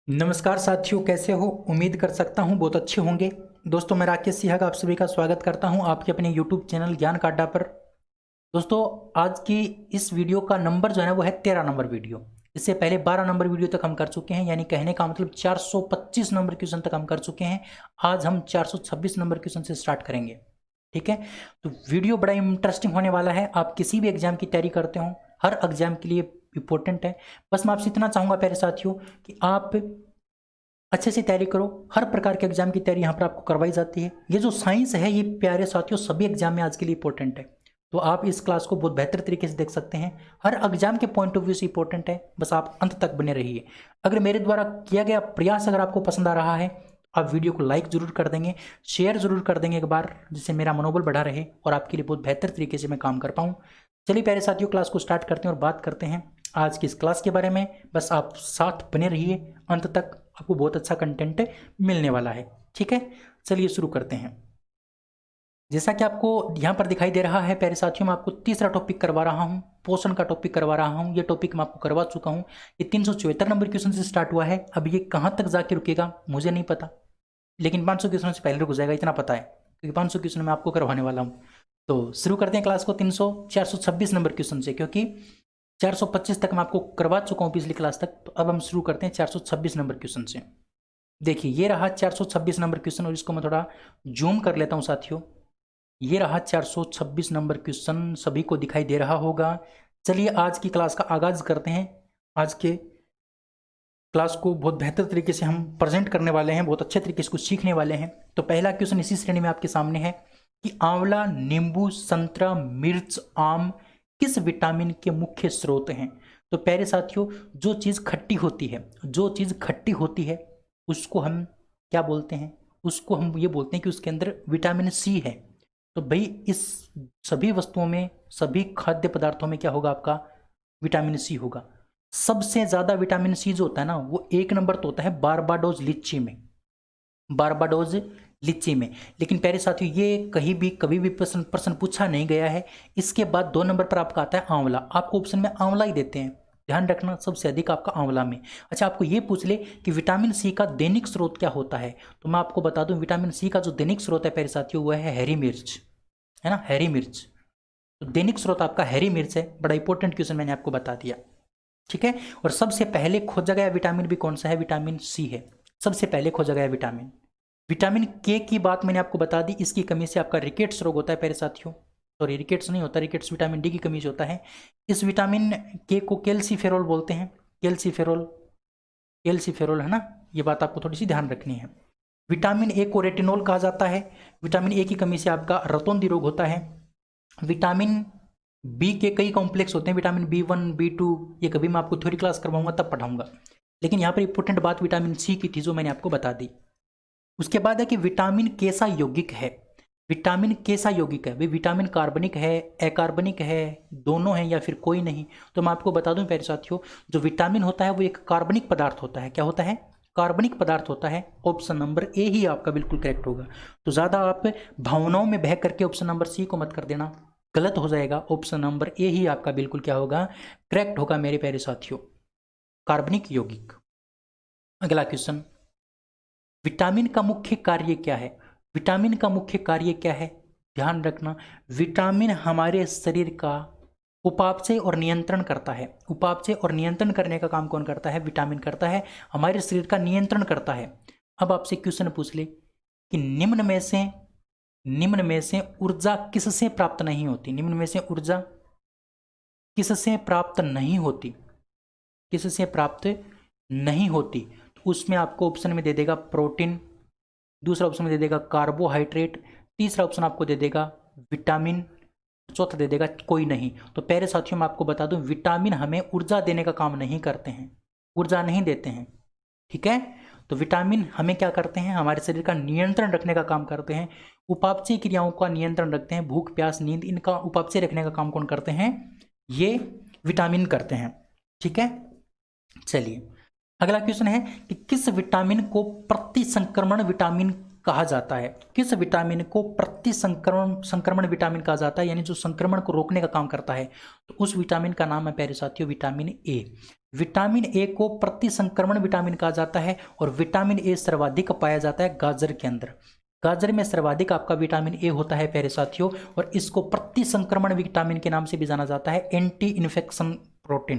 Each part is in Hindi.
नमस्कार साथियों, कैसे हो? उम्मीद कर सकता हूँ बहुत अच्छे होंगे। दोस्तों, मैं राकेश सिंह आप सभी का स्वागत करता हूँ आपके अपने यूट्यूब चैनल ज्ञान का अड्डा पर। दोस्तों, आज की इस वीडियो का नंबर जो है ना वो है 13 नंबर वीडियो। इससे पहले 12 नंबर वीडियो तक हम कर चुके हैं, यानी कहने का मतलब 425 नंबर क्वेश्चन तक हम कर चुके हैं। आज हम 426 नंबर क्वेश्चन से स्टार्ट करेंगे। ठीक है, तो वीडियो बड़ा इंटरेस्टिंग होने वाला है। आप किसी भी एग्जाम की तैयारी करते हो, हर एग्जाम के लिए इंपॉर्टेंट है। बस मैं आपसे इतना चाहूंगा प्यारे साथियों कि आप अच्छे से तैयारी करो। हर प्रकार के एग्जाम की तैयारी यहाँ पर आपको करवाई जाती है। ये जो साइंस है ये प्यारे साथियों सभी एग्जाम में आज के लिए इंपॉर्टेंट है। तो आप इस क्लास को बहुत बेहतर तरीके से देख सकते हैं। हर एग्जाम के पॉइंट ऑफ व्यू से इंपॉर्टेंट है। बस आप अंत तक बने रहिए। अगर मेरे द्वारा किया गया प्रयास अगर आपको पसंद आ रहा है, आप वीडियो को लाइक जरूर कर देंगे, शेयर जरूर कर देंगे एक बार, जिससे मेरा मनोबल बढ़ा रहे और आपके लिए बहुत बेहतर तरीके से मैं काम कर पाऊँ। चलिए प्यारे साथियों, क्लास को स्टार्ट करते हैं और बात करते हैं आज की इस क्लास के बारे में। बस आप साथ बने रहिए अंत तक, आपको बहुत अच्छा कंटेंट मिलने वाला है। ठीक है, चलिए शुरू करते हैं। जैसा कि आपको यहाँ पर दिखाई दे रहा है प्यारे साथियों, मैं आपको तीसरा टॉपिक करवा रहा हूँ, पोषण का टॉपिक करवा रहा हूँ। ये टॉपिक मैं आपको करवा चुका हूँ। ये 374 नंबर क्वेश्चन से स्टार्ट हुआ है। अब ये कहाँ तक जाके रुकेगा मुझे नहीं पता, लेकिन 500 क्वेश्चन से पहले रुक जाएगा, इतना पता है, क्योंकि 500 क्वेश्चन मैं आपको करवाने वाला हूँ। तो शुरू करते हैं क्लास को 426 नंबर क्वेश्चन से, क्योंकि 425 तक मैं आपको करवा चुका हूँ पिछली क्लास तक। तो अब हम शुरू करते हैं 426 नंबर क्वेश्चन से। देखिए, ये रहा 426 नंबर क्वेश्चन, और इसको मैं थोड़ा जूम कर लेता हूँ साथियों। ये रहा 426 नंबर क्वेश्चन, सभी को दिखाई दे रहा होगा। चलिए आज की क्लास का आगाज करते हैं। आज के क्लास को बहुत बेहतर तरीके से हम प्रेजेंट करने वाले हैं, बहुत अच्छे तरीके से कुछ सीखने वाले हैं। तो पहला क्वेश्चन इसी श्रेणी में आपके सामने है कि आंवला, नींबू, संतरा, मिर्च, आम किस विटामिन के मुख्य स्रोत हैं? तो प्यारे साथियों, जो चीज़ खट्टी होती है, जो चीज़ खट्टी होती है उसको हम क्या बोलते हैं? उसको हम ये बोलते हैं कि उसके अंदर विटामिन सी है। तो भाई इस सभी वस्तुओं में, सभी खाद्य पदार्थों में क्या होगा? आपका विटामिन सी होगा। सबसे ज्यादा विटामिन सी जो होता है ना, वो एक नंबर तो होता है बारबाडोज लीची में, बारबाडोज लीची में। लेकिन प्यारे साथियों, ये कहीं भी कभी भी प्रश्न पूछा नहीं गया है। इसके बाद 2 नंबर पर आपका आता है आंवला। आपको ऑप्शन में आंवला ही देते हैं, ध्यान रखना, सबसे अधिक आपका आंवला में। अच्छा, आपको ये पूछ ले कि विटामिन सी का दैनिक स्रोत क्या होता है, तो मैं आपको बता दूं, विटामिन सी का जो दैनिक स्रोत है प्यारे साथियों, वह है हरी मिर्च, है ना, हरी मिर्च। तो दैनिक स्रोत आपका हरी मिर्च है। बड़ा इंपॉर्टेंट क्वेश्चन मैंने आपको बता दिया। ठीक है, और सबसे पहले खोजा गया विटामिन भी कौन सा है? विटामिन सी है। सबसे पहले खोजा गया विटामिन। विटामिन के की बात मैंने आपको बता दी, इसकी कमी से आपका रिकेट्स रोग होता है प्यारे साथियों। सॉरी, रिकेट्स नहीं होता, रिकेट्स विटामिन डी की कमी से होता है। इस विटामिन के को कैल्सीफेरोल बोलते हैं, कैल्सीफेरोल, कैल्सीफेरोल, है ना। ये बात आपको थोड़ी सी ध्यान रखनी है। विटामिन ए को रेटिनॉल कहा जाता है। विटामिन ए की कमी से आपका रतौंधी रोग होता है। विटामिन बी के कई कॉम्प्लेक्स होते हैं, विटामिन B1, B2, ये कभी मैं आपको थ्योरी क्लास करवाऊंगा तब पढ़ाऊंगा। लेकिन यहाँ पर इंपॉर्टेंट बात विटामिन सी की थी जो मैंने आपको बता दी। उसके बाद है कि विटामिन कैसा यौगिक है? विटामिन कैसा यौगिक है? भाई विटामिन कार्बनिक है, अकार्बनिक है, दोनों है, या फिर कोई नहीं? तो मैं आपको बता दूं प्यारे साथियों, जो विटामिन होता है वो एक कार्बनिक पदार्थ होता है। क्या होता है? कार्बनिक पदार्थ होता है। ऑप्शन नंबर ए ही आपका बिल्कुल करेक्ट होगा। तो ज़्यादा आप भावनाओं में बह करके ऑप्शन नंबर सी को मत कर देना, गलत हो जाएगा। ऑप्शन नंबर ए ही आपका बिल्कुल क्या होगा? करेक्ट होगा मेरे प्यारे साथियों, कार्बनिक यौगिक। अगला क्वेश्चन, विटामिन का मुख्य कार्य क्या है? विटामिन का मुख्य कार्य क्या है? ध्यान रखना, विटामिन हमारे शरीर का उपापचय और नियंत्रण करता है। उपापचय और नियंत्रण करने का काम कौन करता है? विटामिन करता है, हमारे शरीर का नियंत्रण करता है। अब आपसे क्वेश्चन पूछ ले कि निम्न में से ऊर्जा किससे प्राप्त नहीं होती? निम्न में से ऊर्जा किससे प्राप्त नहीं होती? किससे प्राप्त नहीं होती? तो उसमें आपको ऑप्शन में दे देगा प्रोटीन, दूसरा ऑप्शन में दे देगा कार्बोहाइड्रेट, तीसरा ऑप्शन आपको दे देगा विटामिन, चौथा दे देगा कोई नहीं। तो प्यारे साथियों, मैं आपको बता दूं, विटामिन हमें ऊर्जा देने का काम नहीं करते हैं, ऊर्जा नहीं देते हैं। ठीक है, तो विटामिन हमें क्या करते हैं? हमारे शरीर का नियंत्रण रखने का काम करते हैं, उपापचय क्रियाओं का नियंत्रण रखते हैं, भूख प्यास नींद, इनका उपापचय रखने का काम कौन करते हैं? ये विटामिन करते हैं। ठीक है, चलिए अगला क्वेश्चन है कि किस विटामिन को प्रतिसंक्रमण विटामिन कहा जाता है? किस विटामिन को प्रति संक्रमण विटामिन कहा जाता है, यानी जो संक्रमण को रोकने का काम करता है? तो उस विटामिन का नाम है प्यारे साथियों विटामिन ए। विटामिन ए को प्रति संक्रमण विटामिन कहा जाता है और विटामिन ए सर्वाधिक पाया जाता है गाजर के अंदर। गाजर में सर्वाधिक आपका विटामिन ए होता है प्यारे साथियों, और इसको प्रति संक्रमण विटामिन के नाम से भी जाना जाता है, एंटी इन्फेक्शन प्रोटीन।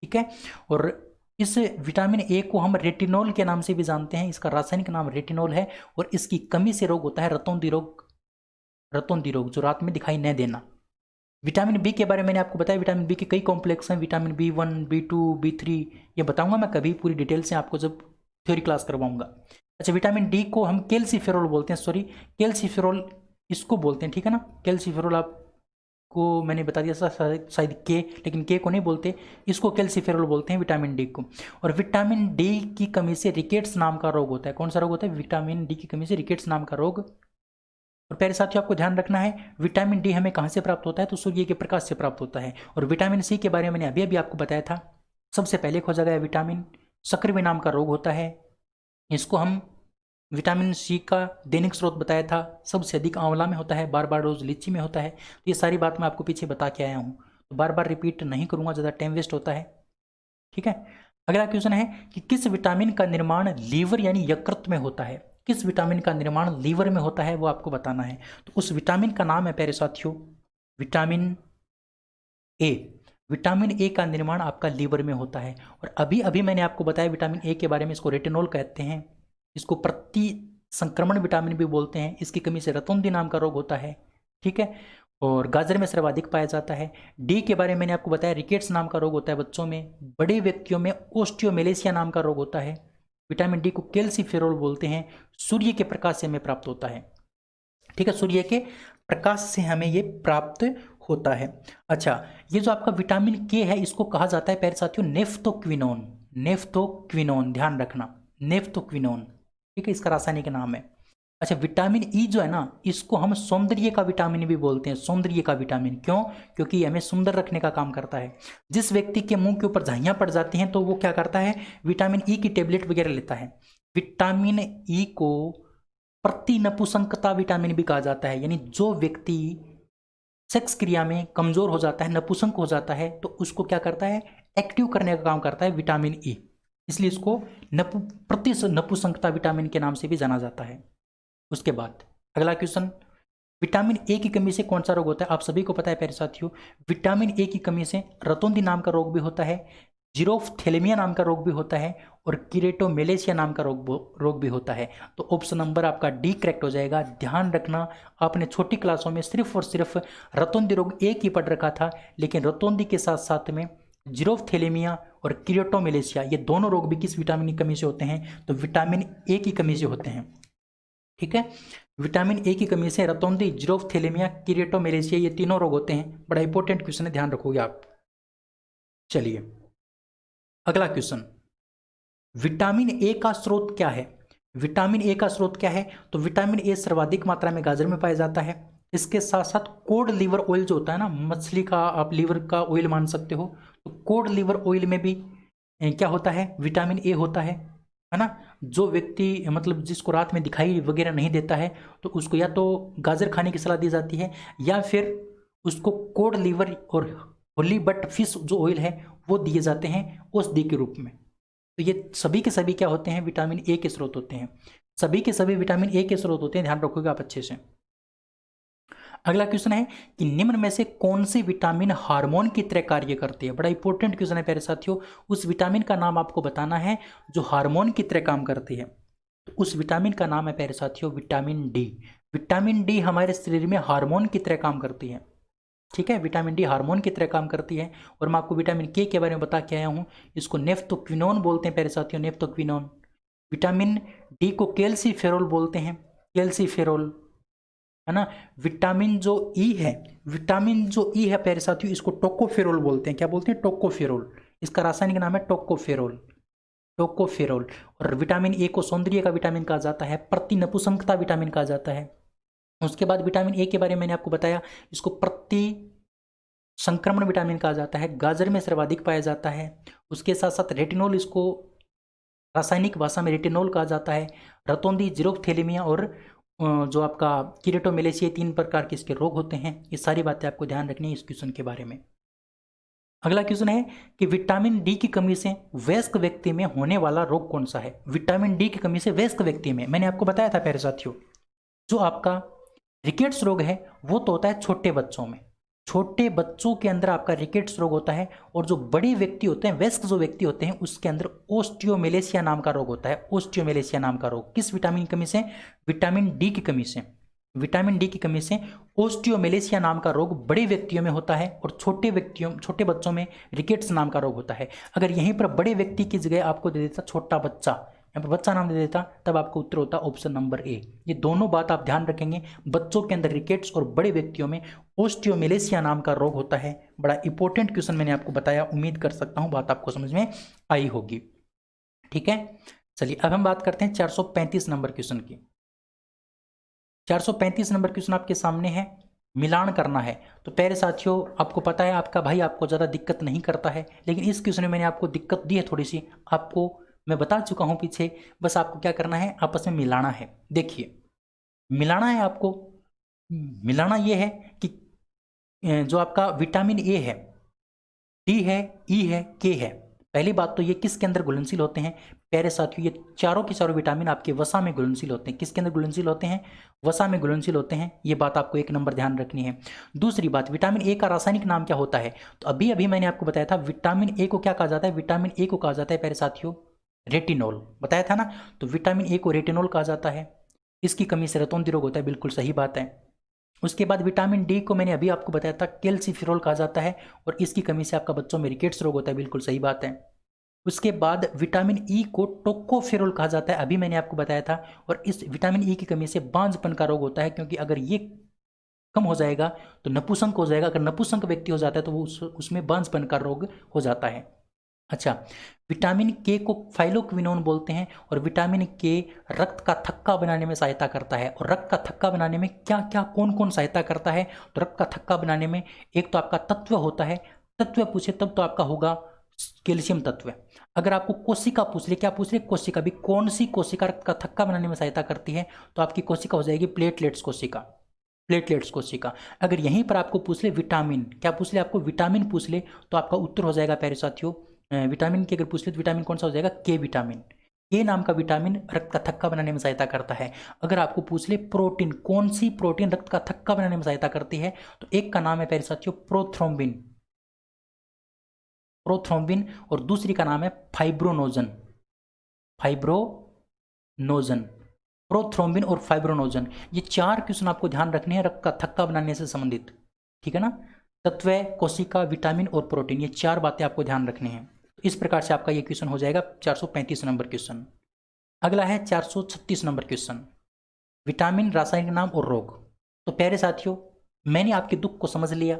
ठीक है, और इस विटामिन ए को हम रेटिनॉल के नाम से भी जानते हैं, इसका रासायनिक नाम रेटिनॉल है, और इसकी कमी से रोग होता है रतौंधी रोग। रतौंधी रोग जो रात में दिखाई न देना। विटामिन बी के बारे में मैंने आपको बताया, विटामिन बी के कई कॉम्प्लेक्स हैं, विटामिन B1, B2, B3, ये बताऊंगा मैं कभी पूरी डिटेल से आपको जब थ्योरी क्लास करवाऊंगा। अच्छा, विटामिन डी को हम कैल्सीफेरोल बोलते हैं, सॉरी कैल्सीफेरोल इसको बोलते हैं, ठीक है ना। कैल्सीफेरोल आपको मैंने बता दिया शायद के, लेकिन के को नहीं बोलते, इसको कैल्सीफेरोल बोलते हैं विटामिन डी को। और विटामिन डी की कमी से रिकेट्स नाम का रोग होता है। कौन सा रोग होता है? विटामिन डी की कमी से रिकेट्स नाम का रोग। और प्यारे साथियों आपको ध्यान रखना है, विटामिन डी हमें कहाँ से प्राप्त होता है? तो सूर्य के प्रकाश से प्राप्त होता है। और विटामिन सी के बारे में मैंने अभी अभी आपको बताया था, सबसे पहले खोजा गया विटामिन। सक्रिय नाम का रोग होता है, इसको हम विटामिन सी का दैनिक स्रोत बताया था, सबसे अधिक आंवला में होता है, बार बार रोज लीची में होता है। तो ये सारी बात मैं आपको पीछे बता के आया हूँ, तो बार बार रिपीट नहीं करूँगा, ज़्यादा टाइम वेस्ट होता है। ठीक है, अगला क्वेश्चन है कि किस विटामिन का निर्माण लीवर यानी यकृत में होता है? किस विटामिन का निर्माण लीवर में होता है वो आपको बताना है। तो उस विटामिन का नाम है प्यारे साथियों विटामिन ए। विटामिन ए का निर्माण आपका लीवर में होता है। और अभी अभी मैंने आपको बताया विटामिन ए के बारे में, इसको रेटिनॉल कहते हैं, इसको प्रति संक्रमण विटामिन भी बोलते हैं। इसकी कमी से रतौंधी नाम का रोग होता है। ठीक है, और गाजर में सर्वाधिक पाया जाता है। डी के बारे में मैंने आपको बताया, रिकेट्स नाम का रोग होता है बच्चों में। बड़े व्यक्तियों में ओस्टियोमेलेशिया नाम का रोग होता है। विटामिन डी को कैल्सीफेरोल बोलते हैं, सूर्य के प्रकाश से हमें प्राप्त होता है। ठीक है, सूर्य के प्रकाश से हमें ये प्राप्त होता है। अच्छा, ये जो आपका विटामिन के है इसको कहा जाता है प्यारे साथियों नेफ्थोक्विनोन। नेफ्थोक्विनोन, ध्यान रखना, नेफ्थोक्विनोन। ठीक है, इसका रासायनिक नाम है। अच्छा, विटामिन ई जो है ना, इसको हम सौंदर्य का विटामिन भी बोलते हैं, सौंदर्य का विटामिन। क्यों? क्योंकि ये हमें सुंदर रखने का काम करता है। जिस व्यक्ति के मुंह के ऊपर झाइयाँ पड़ जाती हैं तो वो क्या करता है, विटामिन ई की टेबलेट वगैरह लेता है। विटामिन ई को प्रति नपुंसकता विटामिन भी कहा जाता है, यानी जो व्यक्ति सेक्स क्रिया में कमजोर हो जाता है, नपुंसक हो जाता है, तो उसको क्या करता है, एक्टिव करने का काम करता है विटामिन ई। इसलिए इसको प्रति नपुंसकता विटामिन के नाम से भी जाना जाता है। उसके बाद अगला क्वेश्चन, विटामिन ए की कमी से कौन सा रोग होता है? आप सभी को पता है प्यारे साथियों, विटामिन ए की कमी से रतौंधी नाम का रोग भी होता है, जीरोफ्थेलेमिया नाम का रोग भी होता है, और कीरेटोमेलेशिया नाम का रोग भी होता है। तो ऑप्शन नंबर आपका डी करेक्ट हो जाएगा। ध्यान रखना, आपने छोटी क्लासों में सिर्फ और सिर्फ रतौंधी रोग एक ही पढ़ रखा था, लेकिन रतौंधी के साथ साथ में जीरोफ्थेलेमिया और कीरेटोमेलेशिया ये दोनों रोग भी किस विटामिन की कमी से होते हैं? तो विटामिन ए की कमी से होते हैं। ठीक है, विटामिन ए की कमी से रतौंधी, जीरोफ्थेलेमिया, कीरेटोमेलेशिया ये तीनों रोग होते हैं। बड़ा इंपॉर्टेंट क्वेश्चन है, ध्यान रखोगे आप। चलिए अगला क्वेश्चन, विटामिन ए का स्रोत क्या है? विटामिन ए का स्रोत क्या है? तो विटामिन ए सर्वाधिक मात्रा में गाजर में पाया जाता है। इसके साथ साथ कोड लिवर ऑयल जो होता है ना, मछली का आप लिवर का ऑयल मान सकते हो, तो कोड लिवर ऑयल में भी क्या होता है, विटामिन ए होता है ना। जो व्यक्ति मतलब जिसको रात में दिखाई वगैरह नहीं देता है, तो उसको या तो गाजर खाने की सलाह दी जाती है, या फिर उसको कोड लिवर और होली बट फिश जो ऑयल है वो दिए जाते हैं औषधि के रूप में। तो ये सभी के सभी क्या होते हैं, विटामिन ए के स्रोत होते हैं। सभी के सभी विटामिन ए के स्रोत होते हैं, ध्यान रखोगे आप अच्छे से। अगला क्वेश्चन है कि निम्न में से कौन सी विटामिन हार्मोन की तरह कार्य करती है? बड़ा इंपॉर्टेंट क्वेश्चन है प्यारे साथियों। उस विटामिन का नाम आपको बताना है जो हार्मोन की तरह काम करती है। तो उस विटामिन का नाम है प्यारे साथियों विटामिन डी। विटामिन डी हमारे शरीर में हार्मोन की तरह काम करती है। ठीक है, विटामिन डी हार्मोन की तरह काम करती है। और मैं आपको विटामिन के बारे में बता के आया हूँ, इसको नेफ्थोक्विनोन बोलते हैं प्यारे साथियों, नेफ्थोक्विनोन। विटामिन डी को कैल्सीफेरोल बोलते हैं, कैल्सीफेरोल, है ना। विटामिन जो ई है, विटामिन जो ई है प्यारे साथियों, इसको टोकोफेरोल बोलते हैं। क्या बोलते हैं? टोकोफेरोल। इसका रासायनिक नाम है टोकोफेरोल, टोकोफेरोल। और विटामिन ए को सौंदर्य का विटामिन कहा जाता है, प्रति नपुंसकता विटामिन कहा जाता है। उसके बाद विटामिन ए के बारे में मैंने आपको बताया, इसको प्रति संक्रमण विटामिन कहा जाता है, गाजर में सर्वाधिक पाया जाता है। उसके साथ साथ रेटिनॉल इसको रासायनिक भाषा में रेटिनोल कहा जाता है। रतौंधी, जीरोफ्थैलेमिया और जो आपका कीरेटोमेलेसिया, 3 प्रकार के इसके रोग होते हैं। ये सारी बातें आपको ध्यान रखनी है इस क्वेश्चन के बारे में। अगला क्वेश्चन है कि विटामिन डी की कमी से वयस्क व्यक्ति में होने वाला रोग कौन सा है। विटामिन डी की कमी से वयस्क व्यक्ति में, मैंने आपको बताया था प्यारे साथियों, जो आपका रिकेट्स रोग है वो तो होता है छोटे बच्चों में। छोटे बच्चों के अंदर आपका रिकेट्स रोग होता है, और जो बड़े व्यक्ति होते हैं, वयस्क जो व्यक्ति होते हैं, उसके अंदर ओस्टियोमेलेसिया नाम का रोग होता है। ओस्टियोमेलेसिया नाम का रोग किस विटामिन की कमी से? विटामिन डी की कमी से। विटामिन डी की कमी से ओस्टियोमेलेसिया नाम का रोग बड़े व्यक्तियों में होता है, और छोटे बच्चों में रिकेट्स नाम का रोग होता है। अगर यहीं पर बड़े व्यक्ति की जगह आपको दे देता छोटा बच्चा, यहाँ पर बच्चा नाम दे देता, तब आपको उत्तर होता ऑप्शन नंबर ए। ये दोनों बात आप ध्यान रखेंगे, बच्चों के अंदर रिकेट्स और बड़े व्यक्तियों में ओस्टियोमेलेसिया नाम का रोग होता है। बड़ा इंपॉर्टेंट क्वेश्चन मैंने आपको बताया, उम्मीद कर सकता हूँ बात आपको समझ में आई होगी। ठीक है, चलिए अब हम बात करते हैं 435 नंबर क्वेश्चन की। 435 नंबर क्वेश्चन आपके सामने है, मिलान करना है। तो प्यारे साथियों, आपको पता है आपका भाई आपको ज़्यादा दिक्कत नहीं करता है, लेकिन इस क्वेश्चन में मैंने आपको दिक्कत दी है थोड़ी सी, आपको मैं बता चुका हूँ पीछे, बस आपको क्या करना है, आपस में मिलाना है। देखिए, मिलाना है आपको, मिलाना ये है कि जो आपका विटामिन ए है, डी है, ई है, के है। पहली बात तो ये किसके अंदर घुलनशील होते हैं प्यारे साथियों, ये चारों के चारों विटामिन आपके वसा में घुलनशील होते हैं। किसके अंदर घुलनशील होते हैं? वसा में घुलनशील होते हैं। ये बात आपको 1 नंबर ध्यान रखनी है। दूसरी बात, विटामिन ए का रासायनिक नाम क्या होता है? तो अभी अभी मैंने आपको बताया था, विटामिन ए को क्या कहा जाता है? विटामिन ए को कहा जाता है प्यारे साथियों रेटिनोल, बताया था ना। तो विटामिन ए को रेटिनोल कहा जाता है। इसकी कमी से रतौंधी रोग होता है, बिल्कुल सही बात है। उसके बाद विटामिन डी को मैंने अभी आपको बताया था कैल्सिफेरॉल कहा जाता है, और इसकी कमी से आपका बच्चों में रिकेट्स रोग होता है, बिल्कुल सही बात है। उसके बाद विटामिन ई को टोकोफेरोल कहा जाता है, अभी मैंने आपको बताया था, और इस विटामिन ई की कमी से बांझपन का रोग होता है, क्योंकि अगर ये कम हो जाएगा तो नपुंसक हो जाएगा। अगर नपुंसक व्यक्ति हो जाता है तो वो उसमें बांझपन का रोग हो जाता है। अच्छा, विटामिन के को फाइलोक्विनोन बोलते हैं, और विटामिन के रक्त का थक्का बनाने में सहायता करता है। और रक्त का थक्का बनाने में क्या क्या कौन कौन सहायता करता है? तो रक्त का थक्का बनाने में एक तो आपका तत्व होता है, तत्व पूछे तब तो आपका होगा कैल्शियम तत्व। अगर आपको कोशिका पूछ ले, क्या पूछ ले? कोशिका। भी कौन सी कोशिका रक्त का थक्का बनाने में सहायता करती है? तो आपकी कोशिका हो जाएगी प्लेटलेट्स कोशिका, प्लेटलेट्स कोशिका। अगर यहीं पर आपको पूछ ले विटामिन, क्या पूछ ले? आपको विटामिन पूछ ले, तो आपका उत्तर हो जाएगा प्यारे साथियों, विटामिन की अगर पूछ ले तो विटामिन कौन सा हो जाएगा? के विटामिन। के नाम का विटामिन रक्त का थक्का बनाने में सहायता करता है। अगर आपको पूछ ले प्रोटीन, कौन सी प्रोटीन रक्त का थक्का बनाने में सहायता करती है? तो एक का नाम है प्यारे साथियों प्रोथ्रोम्बिन, प्रोथ्रोम्बिन, और दूसरी का नाम है फाइब्रोनोजन, फाइब्रोनोजन, प्रोथ्रोम्बिन और फाइब्रोनोजन। ये 4 क्वेश्चन आपको ध्यान रखने हैं रक्त का थक्का बनाने से संबंधित, ठीक है ना। तत्व, कोशिका, विटामिन और प्रोटीन, ये 4 बातें आपको ध्यान रखनी है। तो इस प्रकार से आपका ये क्वेश्चन हो जाएगा 435 नंबर क्वेश्चन। अगला है 436 नंबर क्वेश्चन, विटामिन, रासायनिक नाम और रोग। तो प्यारे साथियों, मैंने आपके दुख को समझ लिया,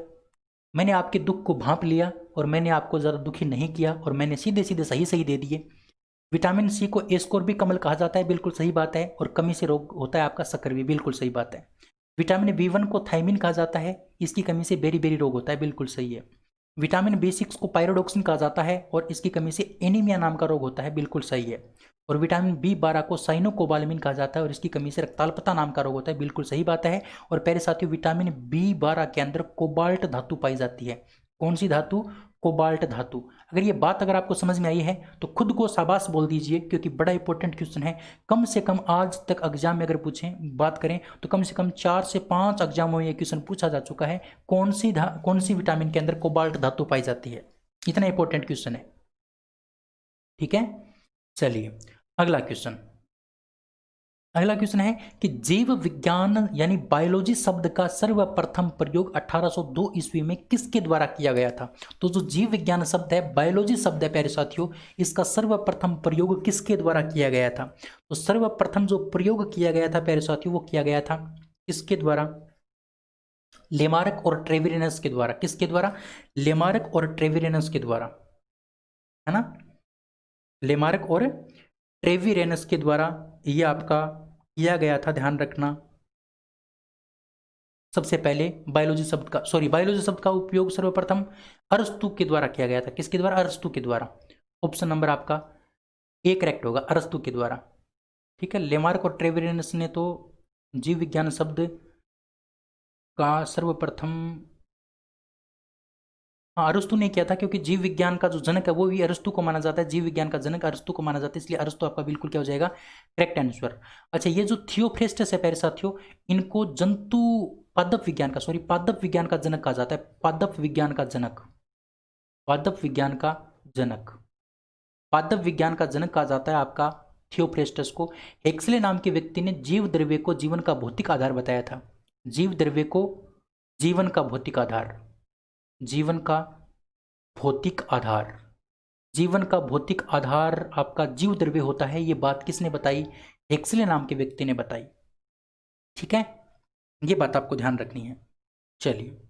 मैंने आपके दुख को भांप लिया, और मैंने आपको ज़्यादा दुखी नहीं किया, और मैंने सीधे सीधे सही सही दे दिए। विटामिन सी को एस्कोर्बिक अम्ल कहा जाता है, बिल्कुल सही बात है, और कमी से रोग होता है आपका सक्रिय, बिल्कुल सही बात है। विटामिन B1 को थायमिन कहा जाता है, इसकी कमी से बेरी बेरी रोग होता है, बिल्कुल सही है। विटामिन B6 को पायरोडोक्सिन कहा जाता है, और इसकी कमी से एनीमिया नाम का रोग होता है, बिल्कुल सही है। और विटामिन B12 को साइनोकोबालामिन कहा जाता है, और इसकी कमी से रक्ताल्पता नाम का रोग होता है, बिल्कुल सही बात है। और प्यारे साथियों, विटामिन B12 के अंदर कोबाल्ट धातु पाई जाती है। कौन सी धातु? कोबाल्ट धातु। अगर आपको समझ में आई है तो खुद को शाबाश बोल दीजिए, क्योंकि बड़ा इंपॉर्टेंट क्वेश्चन है। कम से कम आज तक एग्जाम में अगर पूछें, बात करें तो कम से कम 4 से 5 एग्जामों में ये क्वेश्चन पूछा जा चुका है, कौन सी विटामिन के अंदर कोबाल्ट धातु पाई जाती है। इतना इंपॉर्टेंट क्वेश्चन है, ठीक है। चलिए अगला क्वेश्चन है कि जीव विज्ञान यानी बायोलॉजी शब्द का सर्वप्रथम प्रयोग 1802 ईस्वी में किसके द्वारा किया गया था? तो जो जीव विज्ञान शब्द है, बायोलॉजी शब्द है प्यारे साथियों, इसका सर्वप्रथम प्रयोग किसके द्वारा किया गया था? तो सर्वप्रथम जो प्रयोग किया गया था प्यारे साथियों, वो किया गया था किसके द्वारा? लेमार्क और ट्रेविरेनस के द्वारा। किसके द्वारा? लेमार्क और ट्रेविरेनस के द्वारा, है ना। लेमार्क और ट्रेविरेनस के द्वारा ये आपका किया गया था, ध्यान रखना। सबसे पहले बायोलॉजी शब्द का उपयोग सर्वप्रथम अरस्तु के द्वारा किया गया था। किसके द्वारा? अरस्तु के द्वारा। ऑप्शन नंबर आपका ए करेक्ट होगा, अरस्तु के द्वारा। ठीक है, लेमार्क और ट्रेवेरियस ने तो जीव विज्ञान शब्द का सर्वप्रथम, हाँ अरस्तु ने किया था, क्योंकि जीव विज्ञान का जो जनक है वो भी अरस्तु को माना जाता है, जीव विज्ञान का जनक अरस्तु को माना जाता है, इसलिए अरस्तु आपका बिल्कुल क्या हो जाएगा, करेक्ट आंसर। अच्छा, ये जो थियोफ्रेस्टस है प्यारे साथियों, इनको जंतु पादप विज्ञान का, सॉरी पादप विज्ञान का जनक कहा जाता है, पादप विज्ञान का जनक, पादप विज्ञान का जनक, पादप विज्ञान का जनक कहा जाता है आपका थियोफ्रेस्टस को। हेक्सले नाम के व्यक्ति ने जीव द्रव्य को जीवन का भौतिक आधार बताया था, जीव द्रव्य को जीवन का भौतिक आधार, जीवन का भौतिक आधार, जीवन का भौतिक आधार आपका जीव द्रव्य होता है, ये बात किसने बताई, हेक्सले नाम के व्यक्ति ने बताई। ठीक है, ये बात आपको ध्यान रखनी है। चलिए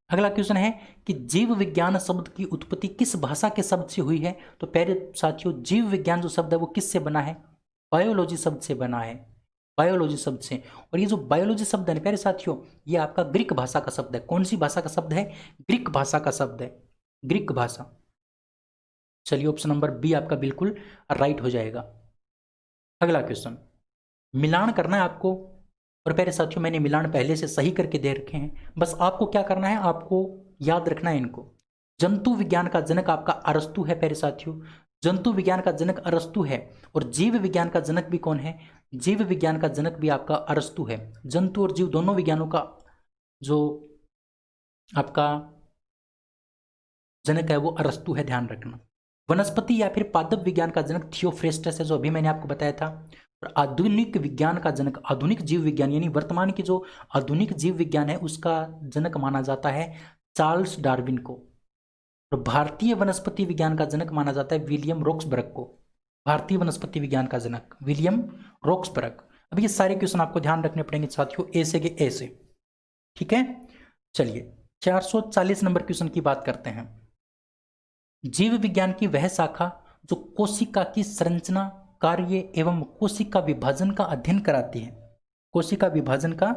अगला क्वेश्चन है कि जीव विज्ञान शब्द की उत्पत्ति किस भाषा के शब्द से हुई है। तो प्यारे साथियों, जीव विज्ञान जो शब्द है वो किससे बना है, बायोलॉजी शब्द से बना है, बायोलॉजी शब्द से। और ये जो बायोलॉजी शब्द है प्यारे साथियों, ये आपका ग्रीक भाषा का शब्द है। कौन सी भाषा का शब्द है, ग्रीक भाषा का शब्द है, ग्रीक भाषा। चलिए ऑप्शन नंबर बी आपका बिल्कुल राइट हो जाएगा। अगला क्वेश्चन, मिलान करना है आपको, और प्यारे साथियों मैंने मिलान पहले से सही करके दे रखे हैं, बस आपको क्या करना है, आपको याद रखना है इनको। जंतु विज्ञान का जनक आपका अरस्तु है प्यारे साथियों, जंतु विज्ञान का जनक अरस्तु है। और जीव विज्ञान का जनक भी कौन है, जीव विज्ञान का जनक भी आपका अरस्तु है। जंतु और जीव दोनों विज्ञानों का जो आपका जनक है वो अरस्तु है, ध्यान रखना। वनस्पति या फिर पादप विज्ञान का जनक थियोफ्रेस्टस है, जो अभी मैंने आपको बताया था। और आधुनिक विज्ञान का जनक, आधुनिक जीव विज्ञान यानी वर्तमान की जो आधुनिक जीव विज्ञान है उसका जनक माना जाता है चार्ल्स डार्विन को। और भारतीय वनस्पति विज्ञान का जनक माना जाता है विलियम रोक्सबर्ग को, भारतीय वनस्पति विज्ञान का जनक विलियम रोक्सबर्ग। अब ये सारे क्वेश्चन आपको ध्यान रखने पड़ेंगे साथियों, ए से के ए से। ठीक है, चलिए 440 नंबर क्वेश्चन की बात करते हैं। जीव विज्ञान की वह शाखा जो कोशिका की संरचना, कार्य एवं कोशिका विभाजन का अध्ययन कराती है, कोशिका विभाजन का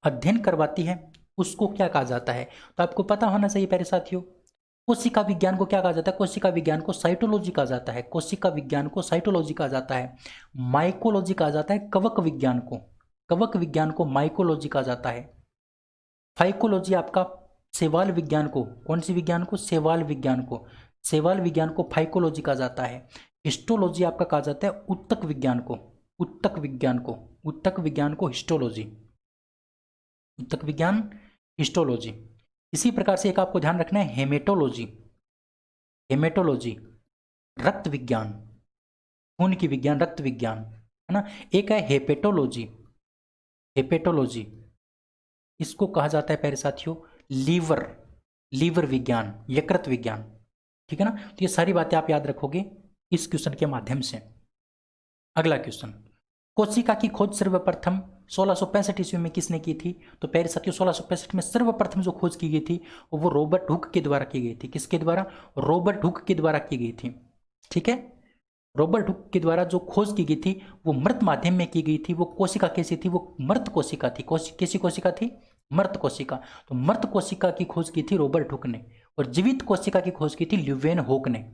अध्ययन करवाती है, उसको क्या कहा जाता है। तो आपको पता होना चाहिए प्यारे साथियों, कोशिका विज्ञान को क्या कहा जाता है, कोशिका विज्ञान को साइटोलॉजी कहा जाता है, कोशिका विज्ञान को साइटोलॉजी कहा जाता है। माइकोलॉजी कहा जाता है कवक विज्ञान को, कवक विज्ञान को माइकोलॉजी कहा जाता है। फाइकोलॉजी आपका शैवाल विज्ञान को, कौन सी विज्ञान को, शैवाल विज्ञान को, शैवाल विज्ञान को फाइकोलॉजी कहा जाता है। हिस्टोलॉजी आपका कहा जाता है उत्तक विज्ञान को, उत्तक विज्ञान को, उत्तक विज्ञान को हिस्टोलॉजी, उत्तक विज्ञान हिस्टोलॉजी। इसी प्रकार से एक आपको ध्यान रखना है हेमेटोलॉजी, हेमेटोलॉजी रक्त विज्ञान, खून की विज्ञान, रक्त विज्ञान है ना। एक है हेपेटोलॉजी, हेपेटोलॉजी इसको कहा जाता है प्यारे साथियों लीवर, लीवर विज्ञान, यकृत विज्ञान। ठीक है ना, तो ये सारी बातें आप याद रखोगे इस क्वेश्चन के माध्यम से। अगला क्वेश्चन, कोशिका की खोज सर्वप्रथम 1665 ईस्वी में किसने की थी। तो प्यारे साथियों 1665 में सर्वप्रथम जो खोज की गई थी वो रॉबर्ट हुक के द्वारा की गई थी। किसके द्वारा, रॉबर्ट हुक के द्वारा की गई थी। ठीक है, रॉबर्ट हुक के द्वारा जो खोज की गई थी वो मृत माध्यम में की गई थी। वो कोशिका कैसी थी, वो मृत कोशिका थी। कैसी कोशिका थी, मृत कोशिका। तो मृत कोशिका की खोज की थी रॉबर्ट हुक ने, और जीवित कोशिका की खोज की थी ल्यूवेनहोक ने।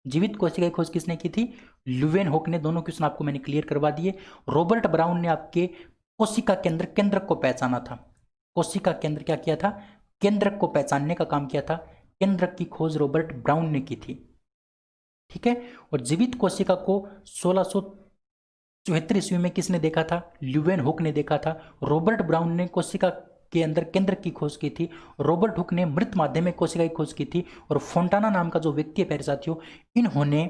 जीवित कोशिका की खोज किसने की थी, ल्यूवेनहोक ने। दोनों क्वेश्चन आपको मैंने क्लियर करवा दिए। रॉबर्ट ब्राउन ने आपके कोशिका केंद्र, केंद्रक को पहचाना था। कोशिका केंद्र क्या किया था, केंद्रक को पहचानने का काम किया था। केंद्रक की खोज रॉबर्ट ब्राउन ने की थी। ठीक है, और जीवित कोशिका को 1674 ईस्वी में किसने देखा था, ल्यूवेनहोक ने देखा था। रॉबर्ट ब्राउन ने कोशिका के अंदर केंद्र की खोज की थी, रॉबर्ट हुक ने मृत माध्यम में कोशिका की खोज की थी। और फोंटाना नाम का जो व्यक्ति है प्यारे साथियों, इन्होंने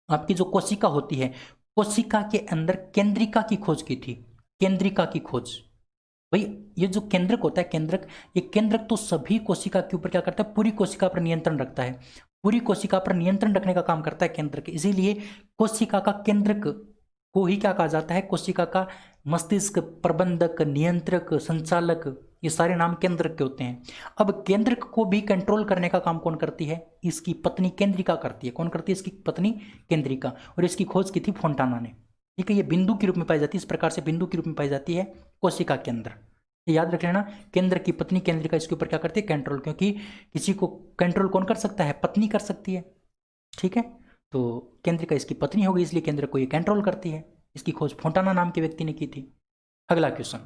आपकी जो कोशिका होती है, कोशिका के अंदर केंद्रिका की खोज की थी। केंद्रिका की खोज, भाई ये जो केंद्रक होता है, केंद्रक, ये केंद्रक तो सभी कोशिका के ऊपर क्या करता है, पूरी कोशिका पर नियंत्रण रखता है। पूरी कोशिका पर नियंत्रण रखने का काम करता है केंद्रक। इसीलिए कोशिका का केंद्रक को ही क्या कहा जाता है, कोशिका का मस्तिष्क, प्रबंधक, नियंत्रक, संचालक, ये सारे नाम केंद्रक के होते हैं। अब केंद्रक को भी कंट्रोल करने का काम कौन करती है, इसकी पत्नी केंद्रिका करती है। कौन करती है, इसकी पत्नी केंद्रिका। और इसकी खोज की थी फोंटाना ने। ठीक है, ये बिंदु के रूप में पाई जाती है। इस प्रकार से बिंदु के रूप में पाई जाती है कोशिका के अंदर। याद रख लेना, केंद्र की पत्नी केंद्रिका इसके ऊपर क्या करती है, कंट्रोल। क्योंकि किसी को कंट्रोल कौन कर सकता है, पत्नी कर सकती है। ठीक है, तो केंद्रिका इसकी पत्नी हो गई, इसलिए केंद्र को ये कंट्रोल करती है। इसकी खोज फोंटाना नाम के व्यक्ति ने की थी। अगला क्वेश्चन,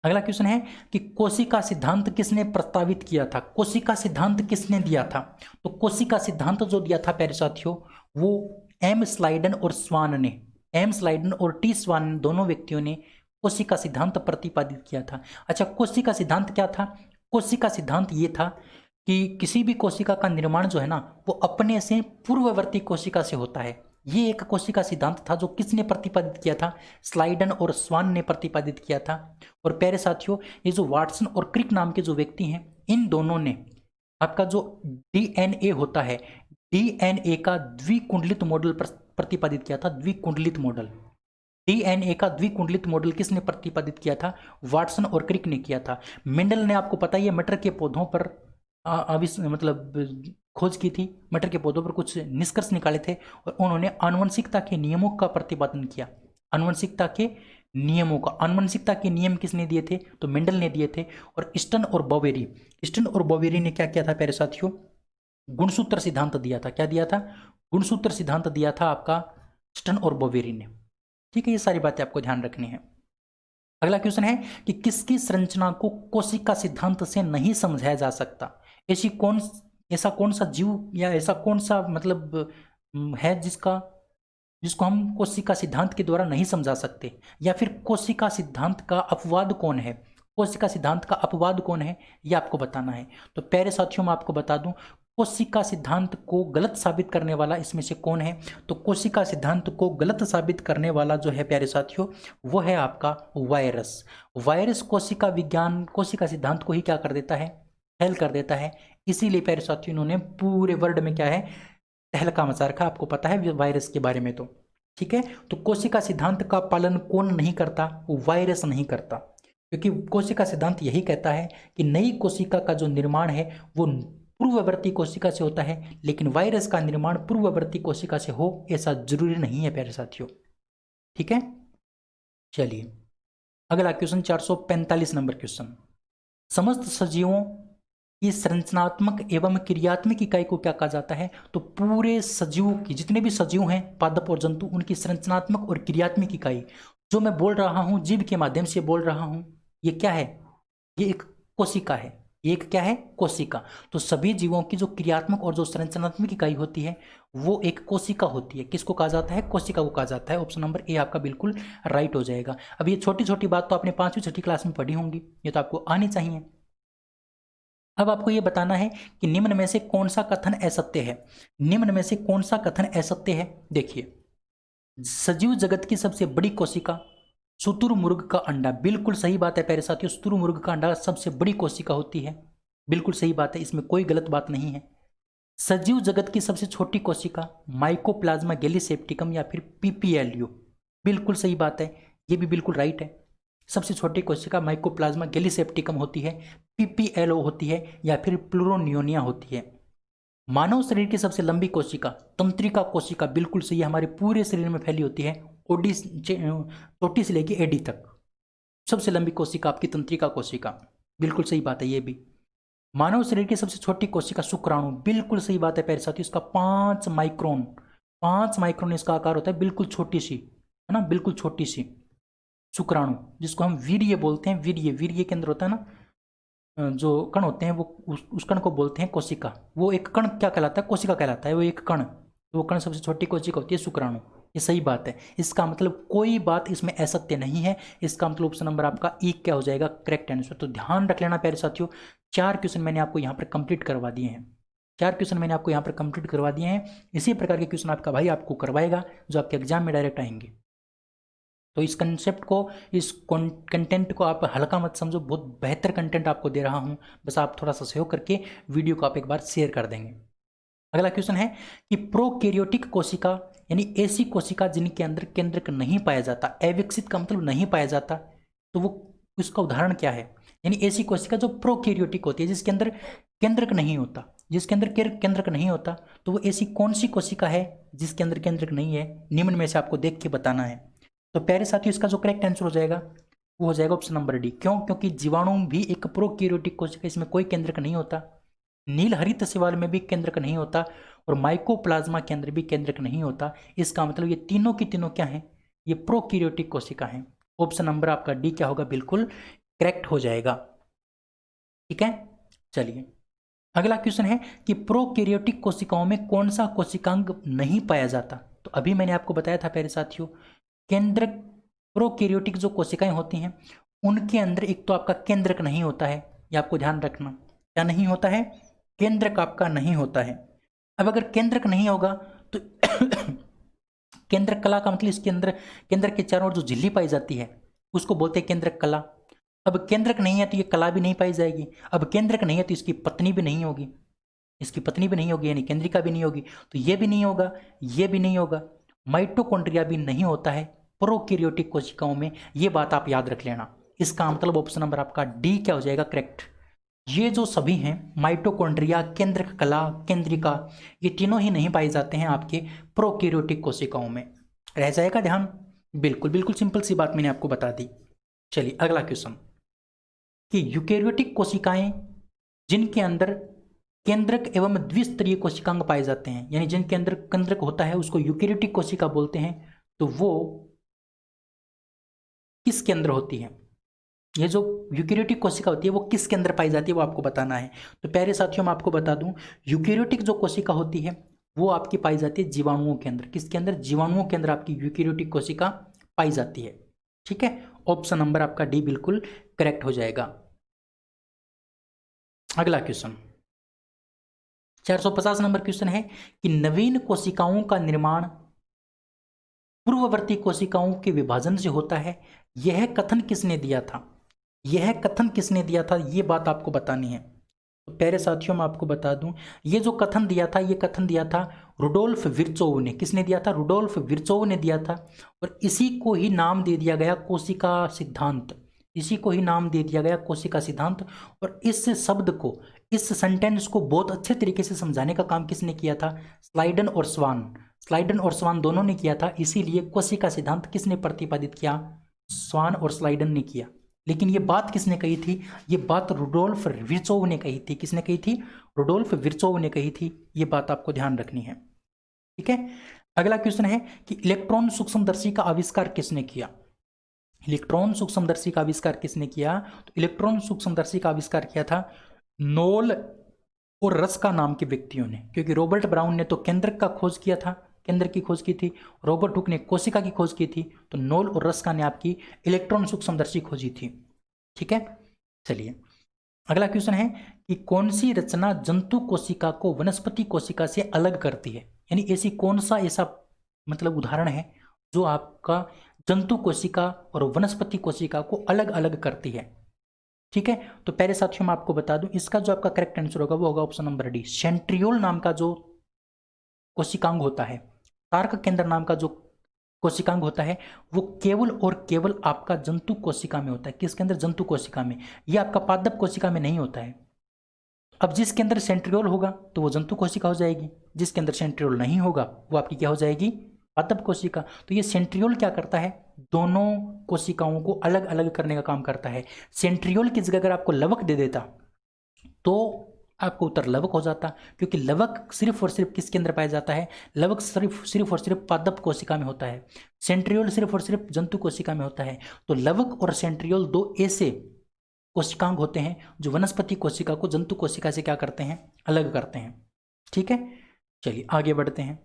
अगला क्वेश्चन है कि कोशिका सिद्धांत किसने प्रस्तावित किया था? कोशिका सिद्धांत किसने दिया था? तो कोशिका सिद्धांत जो दिया था प्यारे साथियों, वो एम स्लाइडन और स्वान ने, एम स्लाइडन और टी स्वान दोनों व्यक्तियों ने कोशिका सिद्धांत प्रतिपादित किया था। अच्छा, कोशिका सिद्धांत क्या था? कोशिका सिद्धांत ये था कि किसी भी कोशिका का निर्माण जो है ना, वो अपने से पूर्ववर्ती कोशिका से होता है। ये एक कोशिका सिद्धांत था जो किसने प्रतिपादित किया था? स्लाइडन और स्वान ने प्रतिपादित किया था। और प्यारे साथियों, ये जो वाटसन और क्रिक नाम के जो व्यक्ति हैं, इन दोनों ने आपका जो डीएनए होता है, डीएनए का द्विकुंडलित मॉडल प्रतिपादित किया था। द्विकुंडलित मॉडल, डीएनए का द्विकुंडलित मॉडल किसने प्रतिपादित किया था? वाटसन और क्रिक ने किया था। मेंडल ने, आपको पता ही है, मटर के पौधों पर मतलब खोज की थी, मटर के पौधों पर कुछ निष्कर्ष निकाले थे और उन्होंने आनुवंशिकता के नियमों का प्रतिपादन किया। आनुवंशिकता के नियमों का, आनुवंशिकता के नियम किसने दिए थे? तो मेंडल ने दिए थे। और स्टन और बोवेरी, स्टन और बोवेरी ने क्या किया था प्यारे साथियों? गुणसूत्र सिद्धांत दिया था। क्या दिया था? गुणसूत्र सिद्धांत दिया था आपका स्टन और बोवेरी ने। ठीक है, ये सारी बातें आपको ध्यान रखनी है। अगला क्वेश्चन है कि किसकी संरचना को कोशिका सिद्धांत से नहीं समझाया जा सकता? ऐसा कौन सा जीव या ऐसा कौन सा मतलब है जिसको हम कोशिका सिद्धांत के द्वारा नहीं समझा सकते? या फिर कोशिका सिद्धांत का अपवाद कौन है? कोशिका सिद्धांत का अपवाद कौन है, ये आपको बताना है। तो प्यारे साथियों, मैं आपको बता दूं, कोशिका सिद्धांत को गलत साबित करने वाला इसमें से कौन है? तो कोशिका सिद्धांत को गलत साबित करने वाला जो है प्यारे साथियों, वो है आपका वायरस। वायरस कोशिका विज्ञान, कोशिका सिद्धांत को ही क्या कर देता है? फेल कर देता है। इसीलिए प्यारे साथियों, इन्होंने पूरे वर्ल्ड में क्या है, तहलका मचा रखा। आपको पता है वायरस के बारे में तो, ठीक है। तो कोशिका सिद्धांत का पालन कौन नहीं करता? वायरस नहीं करता, क्योंकि कोशिका सिद्धांत यही कहता है कि नई कोशिका का जो निर्माण है वो पूर्ववर्ती कोशिका से होता है, लेकिन वायरस का निर्माण पूर्ववर्ती कोशिका से हो ऐसा जरूरी नहीं है प्यारे साथियों। ठीक है, चलिए अगला क्वेश्चन, 445 नंबर क्वेश्चन। समस्त सजीवों की संरचनात्मक एवं क्रियात्मक इकाई को क्या कहा जाता है? तो पूरे सजीवों की, जितने भी सजीव हैं, पादप और जंतु, उनकी संरचनात्मक और क्रियात्मक इकाई जो मैं बोल रहा हूं, जीव के माध्यम से बोल रहा हूं, ये क्या है? ये एक कोशिका है। ये एक क्या है? कोशिका। तो सभी जीवों की जो क्रियात्मक और जो संरचनात्मक इकाई होती है वो एक कोशिका होती है। किसको कहा जाता है? कोशिका को कहा जाता है। ऑप्शन नंबर ए आपका बिल्कुल राइट हो जाएगा। अब ये छोटी छोटी बात तो आपने 5वीं 6ठी क्लास में पढ़ी होंगी, ये तो आपको आनी चाहिए। अब आपको ये बताना है कि निम्न में से कौन सा कथन असत्य है? निम्न में से कौन सा कथन असत्य है? देखिए, सजीव जगत की सबसे बड़ी कोशिका शुतुरमुर्ग का अंडा, बिल्कुल सही बात है प्यारे साथियों। शुतुरमुर्ग का अंडा सबसे बड़ी कोशिका होती है, बिल्कुल सही बात है, इसमें कोई गलत बात नहीं है। सजीव जगत की सबसे छोटी कोशिका माइकोप्लाज्मा गैलीसेप्टिकम या फिर पीपीएलयू, बिल्कुल सही बात है, ये भी बिल्कुल राइट है। सबसे छोटी कोशिका माइकोप्लाज्मा गैलीसेप्टिकम होती है, पीपीएलओ होती है या फिर प्लूरोनियोनिया होती है। मानव शरीर की सबसे लंबी कोशिका तंत्रिका कोशिका, बिल्कुल सही है, हमारे पूरे शरीर में फैली होती है, ओडी चोटी से लेके एडी तक सबसे लंबी कोशिका आपकी तंत्रिका कोशिका, बिल्कुल सही बात है ये भी। मानव शरीर की सबसे छोटी कोशिका शुक्राणु, बिल्कुल सही बात है प्यारे साथियों, इसका 5 माइक्रोन इसका आकार होता है, बिल्कुल छोटी सी है ना, बिल्कुल छोटी सी शुक्राणु, जिसको हम वीर्य बोलते हैं। वीर्य के अंदर होता है ना जो कण होते हैं, वो उस कण को बोलते हैं कोशिका। वो एक कण क्या कहलाता है? कोशिका कहलाता है वो एक कण। तो वो कण सबसे छोटी कोशिका होती है शुक्राणु, ये सही बात है। इसका मतलब कोई बात इसमें असत्य नहीं है। इसका मतलब ऑप्शन नंबर आपका ई क्या हो जाएगा? Correct answer. तो ध्यान रख लेना प्यारे साथियों, 4 क्वेश्चन मैंने आपको यहाँ पर कंप्लीट करवा दिए हैं। 4 क्वेश्चन मैंने आपको यहाँ पर कंप्लीट करवा दिए हैं। इसी प्रकार के क्वेश्चन आपका भाई आपको करवाएगा जो आपके एग्जाम में डायरेक्ट आएंगे। तो इस कंसेप्ट को, इस कंटेंट को आप हल्का मत समझो, बहुत बेहतर कंटेंट आपको दे रहा हूँ, बस आप थोड़ा सा सहयोग करके वीडियो को आप एक बार शेयर कर देंगे। अगला क्वेश्चन है कि प्रोकैरियोटिक कोशिका यानी ऐसी कोशिका जिनके अंदर केंद्रक नहीं पाया जाता, अविकसित का मतलब नहीं पाया जाता, तो वो उसका उदाहरण क्या है? यानी ऐसी कोशिका जो प्रोकैरियोटिक होती है, जिसके अंदर केंद्रक नहीं होता, जिसके अंदर केंद्रक नहीं होता, तो वो ऐसी कौन सी कोशिका है जिसके अंदर केंद्रक नहीं है? निम्न में से आपको देख के बताना है। तो प्यारे साथियों, इसका जो करेक्ट आंसर हो जाएगा वो हो जाएगा ऑप्शन नंबर डी। क्यों? क्योंकि जीवाणु भी एक प्रोकैरियोटिक कोशिका, इसमें कोई केंद्रक नहीं होता। नील हरित शैवाल में भी केंद्रक नहीं होता और माइकोप्लाज्मा के अंदर भी केंद्रक नहीं होता। इसका मतलब ये तीनों की तीनों क्या है, ये प्रोकैरियोटिक कोशिका है। ऑप्शन नंबर आपका डी क्या होगा, बिल्कुल करेक्ट हो जाएगा। ठीक है, चलिए अगला क्वेश्चन है कि प्रोकैरियोटिक कोशिकाओं में कौन सा कोशिकांग नहीं पाया जाता। तो अभी मैंने आपको बताया था प्यारे साथियों, केंद्रक प्रोकैरियोटिक जो कोशिकाएं होती हैं उनके अंदर एक तो आपका केंद्रक नहीं होता है, ये आपको ध्यान रखना। क्या नहीं होता है, केंद्रक आपका नहीं होता है। अब अगर केंद्रक नहीं होगा तो केंद्रक कला का मतलब इसके अंदर केंद्रक के चारों ओर जो झिल्ली पाई जाती है उसको बोलते हैं केंद्रक कला। अब केंद्रक नहीं है तो ये कला भी नहीं पाई जाएगी। अब केंद्रक नहीं है तो इसकी पत्नी भी नहीं होगी, इसकी पत्नी भी नहीं होगी, यानी केंद्रिका भी नहीं होगी, तो ये भी नहीं होगा, ये भी नहीं होगा। माइटोकॉन्ड्रिया भी नहीं होता है प्रोकैरियोटिक कोशिकाओं में, ये बात आप याद रख लेना। इसका मतलब ऑप्शन नंबर आपका डी क्या हो जाएगा, करेक्ट। ये जो सभी हैं माइटोकॉन्ड्रिया, केंद्रक कला, केंद्रिका, ये तीनों ही नहीं पाए जाते हैं आपके प्रोकैरियोटिक कोशिकाओं में। रह जाएगा ध्यान, बिल्कुल बिल्कुल सिंपल सी बात मैंने आपको बता दी। चलिए अगला क्वेश्चन कि यूकैरियोटिक कोशिकाएं जिनके अंदर केंद्रक एवं द्विस्तरीय कोशिकांग पाए जाते हैं, यानी जिनके अंदर केंद्रक होता है उसको यूकैरियोटिक कोशिका बोलते हैं, तो वो किसके अंदर होती है। ये जो यूकैरियोटिक कोशिका होती है वो किसके अंदर पाई जाती है वो आपको बताना है। तो प्यारे साथियों मैं आपको बता दूं, यूकैरियोटिक जो कोशिका होती है वो आपकी पाई जाती है जीवाणुओं के अंदर। किसके अंदर, जीवाणुओं के अंदर आपकी यूकैरियोटिक कोशिका पाई जाती है। ठीक है, ऑप्शन नंबर आपका डी बिल्कुल करेक्ट हो जाएगा। अगला क्वेश्चन 450 नंबर क्वेश्चन है कि नवीन कोशिकाओं का निर्माण पूर्ववर्ती कोशिकाओं के विभाजन से होता है, यह कथन किसने दिया था। यह कथन किसने दिया था, यह बात आपको बतानी है। तो प्यारे साथियों मैं आपको बता दूं, ये जो कथन दिया था, ये कथन दिया था रुडोल्फ विर्चोव ने। किसने दिया था, रुडोल्फ विर्चोव ने दिया था। और इसी को ही नाम दे दिया गया कोशिका सिद्धांत, इसी को ही नाम दे दिया गया कोशिका सिद्धांत। और इस शब्द को, इस सेंटेंस को बहुत अच्छे तरीके से समझाने का काम किसने किया था, स्लाइडन और स्वान। स्लाइडन और स्वान दोनों ने किया था, इसीलिए कोशिका सिद्धांत किसने प्रतिपादित किया, स्वान और स्लाइडन ने किया। लेकिन ये बात किसने कही थी, ये बात रुडोल्फ विर्चोव ने कही थी। किसने कही थी, रुडोल्फ विर्चोव ने कही थी। ये बात आपको ध्यान रखनी है। ठीक है, अगला क्वेश्चन है कि इलेक्ट्रॉन सूक्ष्मदर्शी का आविष्कार किसने किया। इलेक्ट्रॉन सूक्ष्मदर्शी का आविष्कार किसने किया, तो इलेक्ट्रॉन सूक्ष्मदर्शी का आविष्कार किया था नोल और रस्का नाम के व्यक्तियों ने। क्योंकि रॉबर्ट ब्राउन ने तो केंद्रक का खोज किया था, केंद्र की खोज की थी, रॉबर्ट हुक ने कोशिका की खोज की थी, तो नोल और रस्का ने आपकी इलेक्ट्रॉन सूक्ष्मदर्शी खोजी थी। ठीक है, चलिए अगला क्वेश्चन है कि कौन सी रचना जंतु कोशिका को वनस्पति कोशिका से अलग करती है। यानी ऐसी कौन सा ऐसा मतलब उदाहरण है जो आपका जंतु कोशिका और वनस्पति कोशिका को अलग अलग करती है। ठीक है, तो पहले साथियों मैं आपको बता दूं, इसका जो आपका करेक्ट आंसर होगा वो होगा ऑप्शन नंबर डी, सेंट्रियोल नाम का जो कोशिकांग होता है, तारक केंद्र नाम का जो कोशिकांग होता है, वो केवल और केवल आपका जंतु कोशिका में होता है। किसके अंदर, जंतु कोशिका में। ये आपका पादप कोशिका में नहीं होता है। अब जिसके अंदर सेंट्रियोल होगा तो वो जंतु कोशिका हो जाएगी, जिसके अंदर सेंट्रियोल नहीं होगा वो आपकी क्या हो जाएगी, पादप कोशिका। तो ये सेंट्रियोल क्या करता है, दोनों कोशिकाओं को अलग अलग करने का काम करता है। सेंट्रियोल की जगह अगर आपको लवक दे देता तो आपको उत्तर लवक हो जाता, क्योंकि लवक सिर्फ और सिर्फ किसके अंदर पाया जाता है, लवक सिर्फ और सिर्फ पादप कोशिका में होता है, सेंट्रियोल सिर्फ और सिर्फ जंतु कोशिका में होता है। तो लवक और सेंट्रियोल दो ऐसे कोशिकांग होते हैं जो वनस्पति कोशिका को जंतु कोशिका से क्या करते हैं, अलग करते हैं। ठीक है, चलिए आगे बढ़ते हैं।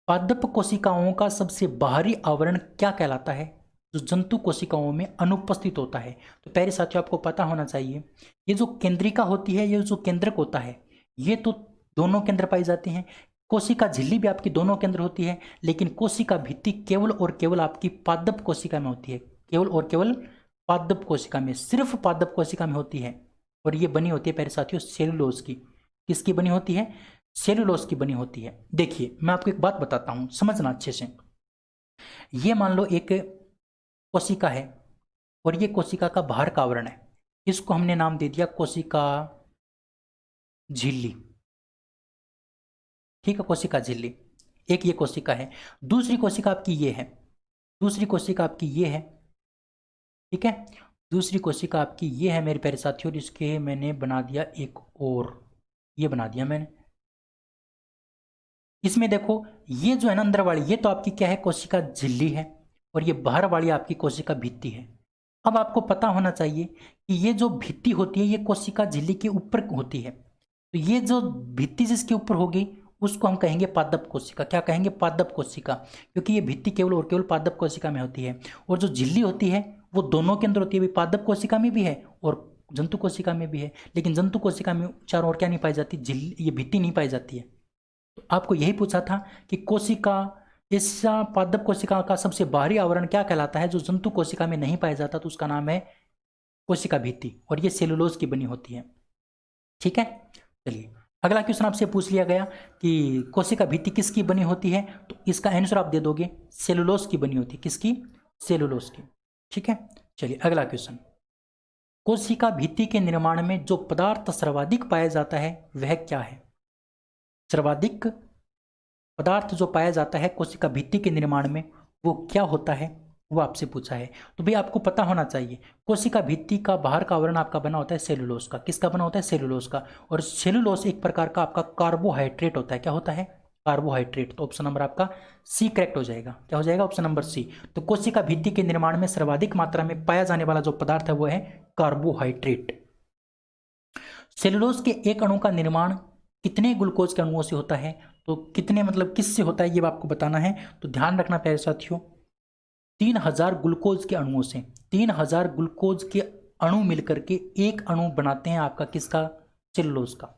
पादप कोशिकाओं का सबसे बाहरी आवरण क्या कहलाता है, जो जंतु कोशिकाओं में अनुपस्थित होता है। तो पहले साथियों आपको पता होना चाहिए, ये जो केंद्रिका होती है, ये जो केंद्रक होता है, ये तो दोनों केंद्र पाई जाते हैं। कोशिका झिल्ली भी आपकी दोनों केंद्र होती है, लेकिन कोशिका भित्ति केवल और केवल आपकी पादप कोशिका में होती है, केवल और केवल पादप कोशिका में, सिर्फ पादप कोशिका में होती है। और ये बनी होती है प्यारे साथियों सेलुलोज की। किसकी बनी होती है, सेलुलोज की बनी होती है। देखिए मैं आपको एक बात बताता हूं, समझना अच्छे से। ये मान लो एक कोशिका है और ये कोशिका का बाहर का आवरण है, इसको हमने नाम दे दिया कोशिका झिल्ली। ठीक है, कोशिका झिल्ली एक ये कोशिका है। दूसरी कोशिका आपकी ये है, दूसरी कोशिका आपकी ये है। ठीक है, दूसरी कोशिका आपकी ये है मेरे प्यारे साथियों, और इसके मैंने बना दिया एक और ये बना दिया मैंने। इसमें देखो ये जो है ना अंदर वाली, ये तो आपकी क्या है, कोशिका झिल्ली है, और ये बाहर वाली आपकी कोशिका भित्ति है। अब आपको पता होना चाहिए कि ये जो भित्ति होती है ये कोशिका झिल्ली के ऊपर होती है, तो ये जो भित्ति जिसके ऊपर होगी उसको हम कहेंगे पादप कोशिका। क्या कहेंगे? पादप कोशिका, क्योंकि ये भित्ति केवल और केवल पादप कोशिका में होती है, और जो झिल्ली होती है वो दोनों के अंदर होती है, भी पादप कोशिका में भी है और जंतु कोशिका में भी है। लेकिन जंतु कोशिका में चारों ओर क्या नहीं पाई जाती? झिल्ली, ये भित्ति नहीं पाई जाती है। तो आपको यही पूछा था कि कोशिका, इस पादप कोशिका का सबसे बाहरी आवरण क्या कहलाता है, जो जंतु कोशिका में नहीं पाया जाता, तो उसका नाम है कोशिका भित्ति, और ये सेलुलोज की बनी होती है। ठीक है, चलिए अगला क्वेश्चन आपसे पूछ लिया गया कि कोशिका भित्ति किसकी बनी होती है, तो इसका आंसर आप दे दोगे सेलुलोज की बनी होती है। किसकी? सेलुलोज की। ठीक है, चलिए अगला क्वेश्चन। कोशिका भित्ति के निर्माण में जो पदार्थ सर्वाधिक पाया जाता है वह क्या है? सर्वाधिक पदार्थ जो पाया जाता है कोशिका भित्ति के निर्माण में वो क्या होता है, वो आपसे पूछा है। तो भाई आपको पता होना चाहिए कोशिका भित्ति का बाहर का आवरण आपका बना होता है सेलुलोज का। किसका बना होता है? सेलुलोज का। और सेलुलोज एक प्रकार का आपका कार्बोहाइड्रेट होता है। क्या होता है? कार्बोहाइड्रेट। तो ऑप्शन नंबर आपका सी करेक्ट हो जाएगा। क्या हो जाएगा? Option number C. तो कोशिका भित्ति के निर्माण में सर्वाधिक मात्रा में पाया जाने वाला जो पदार्थ है वो है कार्बोहाइड्रेट। सेलुलोज के एक अणु का निर्माण कितने ग्लूकोज के अणुओं से होता है? तो कितने मतलब किससे होता है ये आपको बताना है। तो ध्यान रखना प्यारे साथियों, 3000 ग्लूकोज के अणुओं से, 3000 ग्लूकोज के अणु मिलकर के एक अणु बनाते हैं आपका किसका? सेलुलोज का।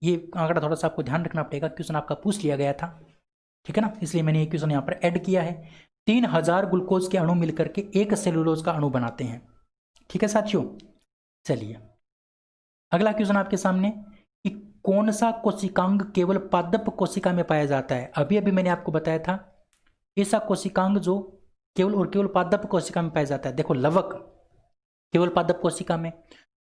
ये आंकड़ा थोड़ा सा आपको ध्यान रखना पड़ेगा, क्वेश्चन आपका पूछ लिया गया था। ठीक है ना, इसलिए मैंने ये क्वेश्चन यहाँ पर ऐड किया है। 3000 ग्लूकोज के अणु मिलकर के एक सेलुलोज का अणु बनाते हैं। ठीक है साथियों, चलिए अगला क्वेश्चन आपके सामने कि कौन सा कोशिकांग केवल पादप कोशिका में पाया जाता है? अभी अभी मैंने आपको बताया था ऐसा कोशिकांग जो केवल और केवल पादप कोशिका में पाया जाता है। देखो लवक केवल पादप कोशिका में,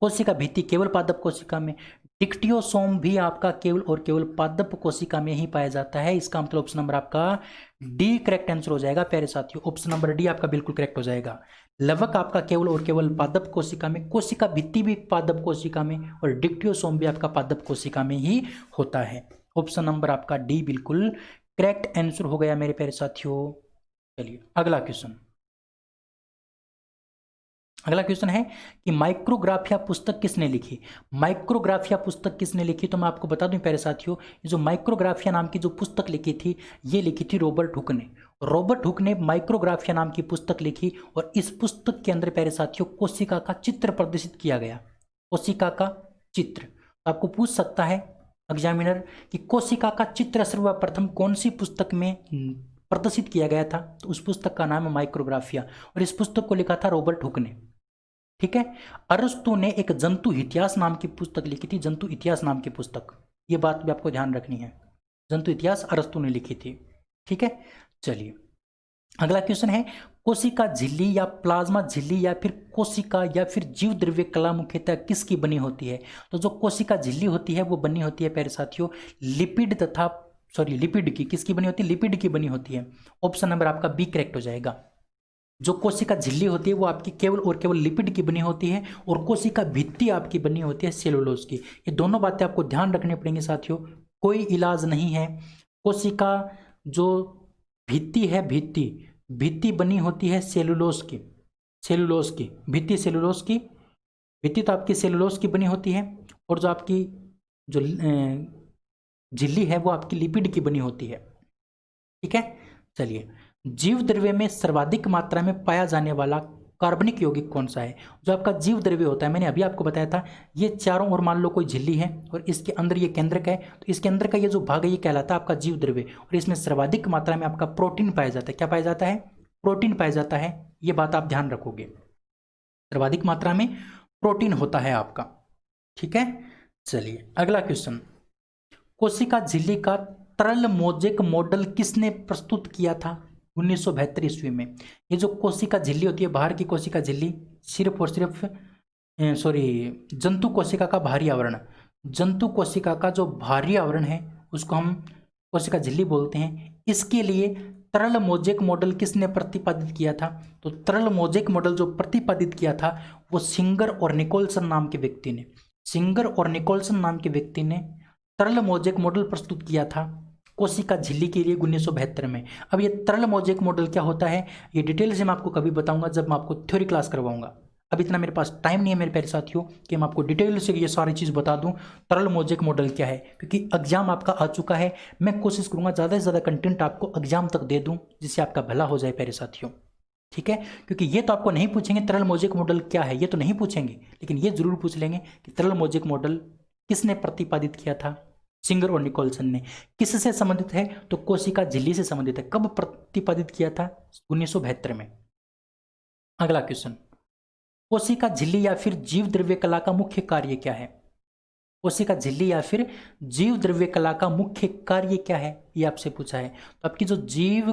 कोशिका भित्ति केवल पादप कोशिका में, डिक्टियोसोम भी आपका केवल और केवल पादप कोशिका में ही पाया जाता है। इसका मतलब ऑप्शन नंबर आपका डी करेक्ट आंसर हो जाएगा प्यारे साथियों। ऑप्शन नंबर डी आपका बिल्कुल करेक्ट हो जाएगा। लवक आपका केवल और केवल पादप कोशिका में, कोशिका भित्ति भी पादप कोशिका में, और डिक्टियोसोम भी आपका पादप कोशिका में ही होता है। ऑप्शन नंबर आपका डी बिल्कुल करेक्ट आंसर हो गया मेरे प्यारे साथियों। चलिए अगला क्वेश्चन। अगला क्वेश्चन है कि माइक्रोग्राफिया पुस्तक किसने लिखी? माइक्रोग्राफिया पुस्तक किसने लिखी? तो मैं आपको बता दूं प्यारे साथियों, ये जो माइक्रोग्राफिया नाम की जो पुस्तक लिखी थी ये लिखी थी रॉबर्ट हुक ने। रॉबर्ट हुक ने माइक्रोग्राफिया नाम की पुस्तक लिखी, और इस पुस्तक के अंदर प्यारे साथियों कोशिका का चित्र प्रदर्शित किया गया। कोशिका का चित्र। आपको पूछ सकता है एग्जामिनर कि कोशिका का चित्र सर्वप्रथम कौन सी पुस्तक में प्रदर्शित किया गया था? तो उस पुस्तक का नाम है माइक्रोग्राफिया, और इस पुस्तक को लिखा था रॉबर्ट हुक ने। ठीक है, अरस्तु ने एक जंतु इतिहास नाम की पुस्तक लिखी थी, जंतु इतिहास नाम की पुस्तक। ये बात भी आपको ध्यान रखनी है, जंतु इतिहास अरस्तु ने लिखी थी। ठीक है, चलिए अगला क्वेश्चन है कोशिका झिल्ली या प्लाज्मा झिल्ली या फिर कोशिका या फिर जीव द्रव्य कला मुख्यतः किसकी बनी होती है? तो जो कोशिका झिल्ली होती है वो बनी होती है प्यारे साथियों लिपिड तथा लिपिड की। किसकी बनी होती है? लिपिड की बनी होती है। ऑप्शन नंबर आपका बी करेक्ट हो जाएगा। जो कोशिका झिल्ली होती है वो आपकी केवल और केवल लिपिड की बनी होती है, और कोशिका भित्ति आपकी बनी होती है सेलुलोज की। ये दोनों बातें आपको ध्यान रखनी पड़ेंगी साथियों, कोई इलाज नहीं है। कोशिका जो भित्ति है, भित्ति बनी होती है सेलुलोज की, भित्ति सेलुलोज की, भित्ति तो आपकी सेलुलोज की बनी होती है, और जो आपकी जो झिल्ली है वो आपकी लिपिड की बनी होती है। ठीक है, चलिए जीव द्रव्य में सर्वाधिक मात्रा में पाया जाने वाला कार्बनिक यौगिक कौन सा है? जो आपका जीव द्रव्य होता है, मैंने अभी आपको बताया था, ये चारों ओर मान लो कोई झिल्ली है और इसके अंदर ये केंद्रक है, तो इसके अंदर का ये जो भाग है ये कहलाता है आपका जीव द्रव्य, और इसमें सर्वाधिक मात्रा में आपका प्रोटीन पाया जाता है। क्या पाया जाता है? प्रोटीन पाया जाता है। ये बात आप ध्यान रखोगे, सर्वाधिक मात्रा में प्रोटीन होता है आपका। ठीक है, चलिए अगला क्वेश्चन। कोशिका झिल्ली का तरल मोजेक मॉडल किसने प्रस्तुत किया था 1972 ईस्वी में? ये जो कोशिका झिल्ली होती है, बाहर की कोशिका झिल्ली, सिर्फ और सिर्फ जंतु कोशिका का बाहरी आवरण, जंतु कोशिका का जो बाहरी आवरण है उसको हम कोशिका झिल्ली बोलते हैं। इसके लिए तरल मोजेक मॉडल किसने प्रतिपादित किया था? तो तरल मोजेक मॉडल जो प्रतिपादित किया था वो सिंगर और निकोलसन नाम के व्यक्ति ने, सिंगर और निकोलसन नाम के व्यक्ति ने तरल मोज़ेक मॉडल प्रस्तुत किया था कोशिका झिल्ली के लिए 1972 में। अब ये तरल मोज़ेक मॉडल क्या होता है ये डिटेल से मैं आपको कभी बताऊंगा जब मैं आपको थ्योरी क्लास करवाऊंगा। अब इतना मेरे पास टाइम नहीं है मेरे प्यारे साथियों कि मैं आपको डिटेल से ये सारी चीज़ बता दूं तरल मोज़ेक मॉडल क्या है, क्योंकि एग्जाम आपका आ चुका है। मैं कोशिश करूंगा ज़्यादा से ज़्यादा कंटेंट आपको एग्जाम तक दे दूं जिससे आपका भला हो जाए प्यारे साथियों, ठीक है। क्योंकि ये तो आपको नहीं पूछेंगे तरल मोज़ेक मॉडल क्या है, ये तो नहीं पूछेंगे, लेकिन ये जरूर पूछ लेंगे कि तरल मोज़ेक मॉडल किसने प्रतिपादित किया था, सिंगर और निकोलसन ने। किससे संबंधित है तो कोशिका झिल्ली से संबंधित है। कब प्रतिपादित किया था 1972 में। अगला क्वेश्चन, कोशिका झिल्ली या फिर जीव द्रव्य कला का मुख्य कार्य क्या है। कोशिका झिल्ली या फिर जीव द्रव्य कला का मुख्य कार्य क्या है ये आपसे पूछा है। तो आपकी जो जीव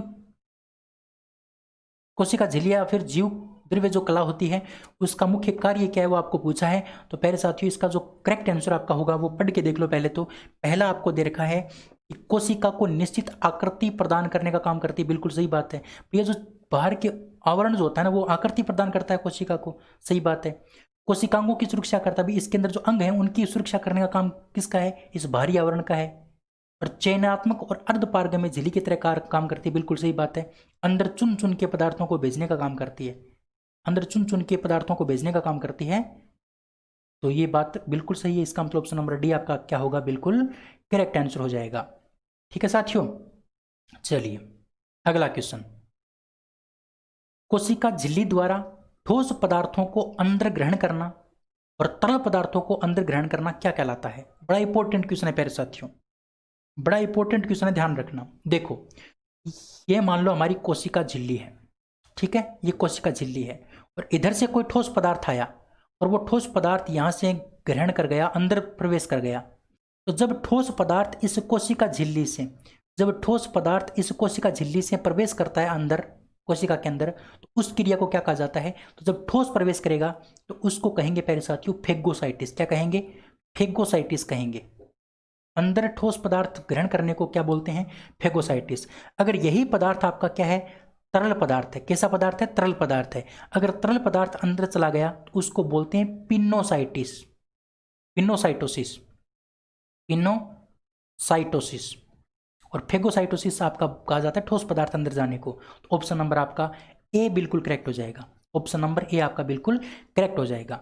कोशिका झिल्ली या फिर जीव द्रव्य जो कला होती है उसका मुख्य कार्य क्या है वो आपको पूछा है। तो पहले साथियों इसका जो करेक्ट आंसर आपका होगा वो पढ़ के देख लो। पहले तो पहला आपको दे रखा है कि कोशिका को निश्चित आकृति प्रदान करने का काम करती है। बिल्कुल सही बात है। ये जो बाहर के आवरण जो होता है ना वो आकृति प्रदान करता है कोशिका को, सही बात है। कोशिकांगों की सुरक्षा करता भी, इसके अंदर जो अंग है उनकी सुरक्षा करने का काम किसका है, इस बाहरी आवरण का है। और चयनात्मक और अर्धपारगम्य झिल्ली की तरह काम करती है, बिल्कुल सही बात है। अंदर चुन चुन के पदार्थों को भेजने का काम करती है, अंदर चुन चुन के पदार्थों को भेजने का काम करती है। तो ये बात बिल्कुल सही है। इसका मतलब ऑप्शन नंबर डी आपका क्या होगा, बिल्कुल करेक्ट आंसर हो जाएगा। ठीक है साथियों, चलिए अगला क्वेश्चन, कोशिका झिल्ली द्वारा ठोस पदार्थों को अंदर ग्रहण करना और तरल पदार्थों को अंदर ग्रहण करना क्या कहलाता है। बड़ा इंपॉर्टेंट क्वेश्चन है प्यारे साथियों, बड़ा इंपॉर्टेंट क्वेश्चन है, ध्यान रखना। देखो ये मान लो हमारी कोशिका झिल्ली है, ठीक है, ये कोशिका झिल्ली है और इधर से कोई ठोस पदार्थ आया और वो ठोस पदार्थ यहां से ग्रहण कर गया, अंदर प्रवेश कर गया। तो जब ठोस पदार्थ इस कोशिका झिल्ली से, जब ठोस पदार्थ इस कोशिका झिल्ली से प्रवेश करता है अंदर कोशिका के अंदर, तो उस क्रिया को क्या कहा जाता है। तो जब ठोस प्रवेश करेगा तो उसको कहेंगे प्यारे साथियों फेगोसाइटिस। क्या कहेंगे, फेगोसाइटिस कहेंगे। अंदर ठोस पदार्थ ग्रहण करने को क्या बोलते हैं, फेगोसाइटिस। अगर यही पदार्थ आपका क्या है, तरल पदार्थ है, कैसा पदार्थ है, तरल पदार्थ है, अगर तरल पदार्थ अंदर चला गया तो उसको बोलते हैं पिनोसाइटिस, पिनोसाइटोसिस, पिनोसाइटोसिस। और फेगोसाइटोसिस आपका कहा जाता है ठोस पदार्थ अंदर जाने को। तो ऑप्शन नंबर आपका ए बिल्कुल करेक्ट हो जाएगा, ऑप्शन नंबर ए आपका बिल्कुल करेक्ट हो जाएगा।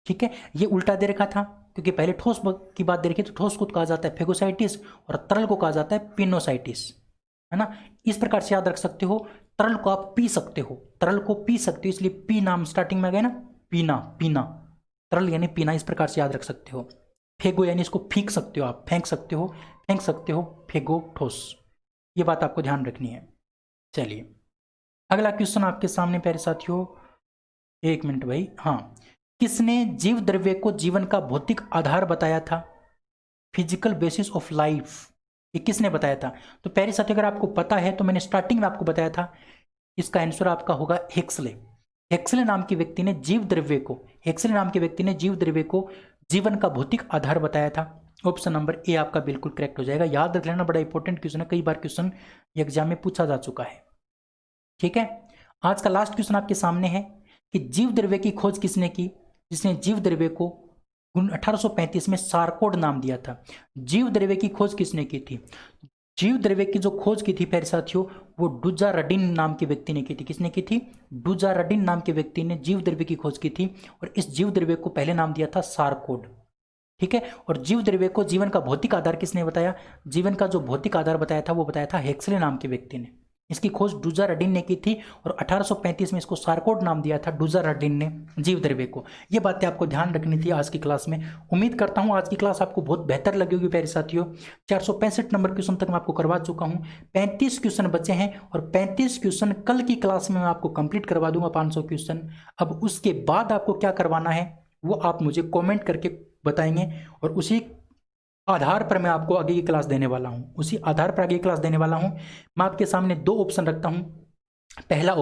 ठीक है, ये उल्टा दे रखा था क्योंकि पहले ठोस की बात दे रखी, तो ठोस को कहा जाता है फेगोसाइटिस और तरल को कहा जाता है पिनोसाइटिस, है ना। इस प्रकार से याद रख सकते हो। तरल को आप पी सकते हो, तरल को पी सकते हो, इसलिए पी नाम स्टार्टिंग में आ गया ना, पीना, पीना, तरल यानी पीना, इस प्रकार से याद रख सकते हो। फेगो यानी इसको फेंक सकते हो, आप फेंक सकते हो, फेंक सकते हो, फेगो ठोस, ये बात आपको ध्यान रखनी है। चलिए अगला क्वेश्चन आपके सामने प्यारे साथियों, एक मिनट भाई, हाँ, किसने जीव द्रव्य को जीवन का भौतिक आधार बताया था, फिजिकल बेसिस ऑफ लाइफ, ये किसने बताया था। तो प्यारे साथियों अगर आपको पता है तो मैंने स्टार्टिंग में आपको बताया था, इसका आंसर आपका होगा हेक्सले। हेक्सले नाम के व्यक्ति ने जीव द्रव्य को, हेक्सले नाम के व्यक्ति ने जीव द्रव्य को जीवन का भौतिक आधार बताया था। ऑप्शन नंबर ए आपका बिल्कुल करेक्ट हो जाएगा। याद रख लेना, बड़ा इंपॉर्टेंट क्वेश्चन है, कई बार क्वेश्चन एग्जाम में पूछा जा चुका है। ठीक है, आज का लास्ट क्वेश्चन आपके सामने है कि जीव द्रव्य की खोज किसने की, जिसने जीव द्रव्य को 1835 में सार्कोड नाम दिया था। जीव द्रव्य की खोज किसने की थी, जीव द्रव्य की जो खोज की थी प्यारे साथियों वो डुजारडिन नाम के व्यक्ति ने की थी। किसने की थी, डुजारडिन नाम के व्यक्ति ने जीव द्रव्य की खोज की थी और इस जीव द्रव्य को पहले नाम दिया था सार्कोड। ठीक है, और जीव द्रव्य को जीवन का भौतिक आधार किसने बताया, जीवन का जो भौतिक आधार बताया था वो बताया था हेक्सले नाम के व्यक्ति ने। इसकी खोज डुजारडिन ने की थी और 1835 में इसको सार्कोड नाम दिया था डुजारडिन ने जीव द्रव्य को। ये बातें आपको ध्यान रखनी थी आज की क्लास में। उम्मीद करता हूँ आज की क्लास आपको बहुत बेहतर लगी होगी प्यारे साथियों। 465 नंबर क्वेश्चन तक मैं आपको करवा चुका हूँ, 35 क्वेश्चन बचे हैं और 35 क्वेश्चन कल की क्लास में मैं आपको कंप्लीट करवा दूंगा, 500 क्वेश्चन। अब उसके बाद आपको क्या करवाना है वो आप मुझे कॉमेंट करके बताएंगे और उसी आधार पर मैं आपको आगे की क्लास देने वाला हूं, उसी आधार पर आगे की क्लास देने वाला हूं। मैं आपके सामने दो ऑप्शन रखता हूं। पहला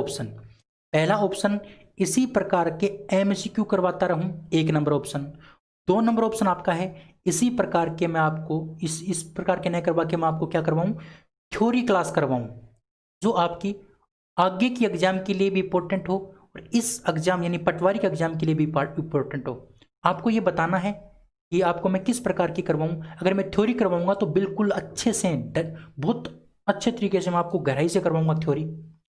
ऑप्शन इसी प्रकार के एमसीक्यू करवाता रहूं, 1 नंबर ऑप्शन। 2 नंबर ऑप्शन आपका है इसी प्रकार के मैं आपको इस प्रकार के नहीं करवा के मैं आपको क्या करवाऊं, थ्योरी क्लास करवाऊं, जो आपकी आगे की एग्जाम के लिए भी इंपॉर्टेंट हो और इस एग्जाम यानी पटवारी के एग्जाम के लिए भी इंपॉर्टेंट हो। आपको ये बताना है कि आपको मैं किस प्रकार की करवाऊँ। अगर मैं थ्योरी करवाऊँगा तो बिल्कुल अच्छे से बहुत अच्छे तरीके से मैं आपको गहराई से करवाऊँगा थ्योरी,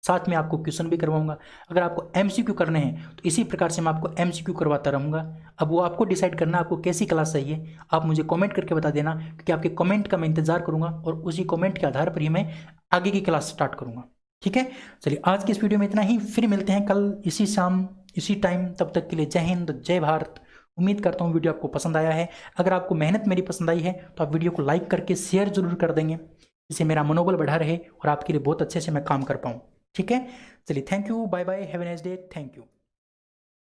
साथ में आपको क्वेश्चन भी करवाऊँगा। अगर आपको एमसीक्यू करने हैं तो इसी प्रकार से मैं आपको एमसीक्यू करवाता रहूँगा। अब वो आपको डिसाइड करना आपको कैसी क्लास चाहिए, आप मुझे कमेंट करके बता देना, क्योंकि आपके कमेंट का मैं इंतजार करूँगा और उसी कमेंट के आधार पर ही मैं आगे की क्लास स्टार्ट करूँगा। ठीक है, चलिए आज की इस वीडियो में इतना ही, फिर मिलते हैं कल इसी शाम इसी टाइम। तब तक के लिए जय हिंद, जय भारत। उम्मीद करता हूँ वीडियो आपको पसंद आया है। अगर आपको मेहनत मेरी पसंद आई है तो आप वीडियो को लाइक करके शेयर जरूर कर देंगे, जिससे मेरा मनोबल बढ़ा रहे और आपके लिए बहुत अच्छे से मैं काम कर पाऊँ। ठीक है, चलिए thank you, bye bye, have a nice day, thank you.